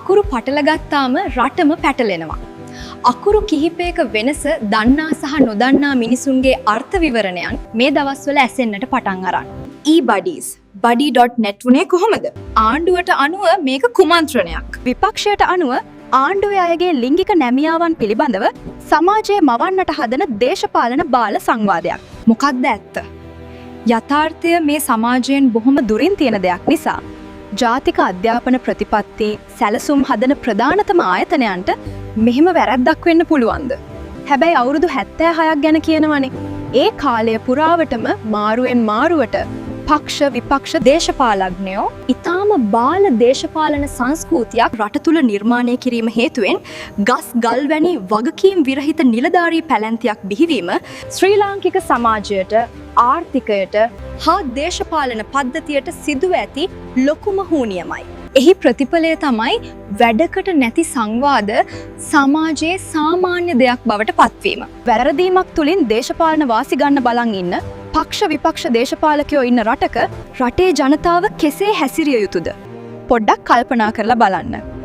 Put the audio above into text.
අකුරු පටලගත්තාම රටම පැටලෙනවා. අකුරු කිහිපයක වෙනස දන්නා සහ නොදන්නා මිනිසුන්ගේ අර්ථ විවරණයන් මේ දවස්වල ඇසෙන්නට පටන් අරන්. e-buddies buddy.net උනේ කොහොමද? ආණ්ඩුවට අනුව මේක කුමන්ත්‍රණයක්. විපක්ෂයට අනුව ආණ්ඩුවේ අයගේ ලිංගික නැමියාවන් පිළිබඳව සමාජයේ මවන්නට හදන දේශපාලන බාල සංවාදයක්. මොකක්ද ඇත්ත? යථාර්ථය මේ සමාජයෙන් බොහොම දුරින් තියෙන දෙයක් නිසා ජාතික අධ්‍යාපන ප්‍රතිපත්ති සැලසුම් හදන ප්‍රධානතම ආයතනයන්ට මෙහෙම වැරැද්දක් වෙන්න පුළුවන්ද? හැබැයි අවුරුදු 76ක් ගැන කියනවනේ. ඒ කාලය පුරාවටම මාරුවෙන් මාරුවට පක්ෂ විපක්ෂ දේශපාලඥයෝ ඊටාම බාල දේශපාලන සංස්කෘතියක් රට තුල නිර්මාණය කිරීම හේතුවෙන් ගස් ගල් වැනි වගකීම් විරහිත නිලධාරී පැලැන්තියක් බිහිවීම ශ්‍රී ලාංකික සමාජයට ආර්ථිකයට හා දේශපාලන පද්ධතියට සිදුව ඇති ලොකුම හුනියමයි. එහි ප්‍රතිඵලය තමයි වැඩකට නැති සංවාද සමාජයේ සාමාන්‍ය දෙයක් බවට පත්වීම. වැරදීමක් තුලින් දේශපාලන වාසි ගන්න බලන් ඉන්න පක්ෂ විපක්ෂ දේශපාලකයෝ ඉන්න රටක රටේ ජනතාව කෙසේ හැසිරිය යුතුද? පොඩ්ඩක් කල්පනා කරලා බලන්න.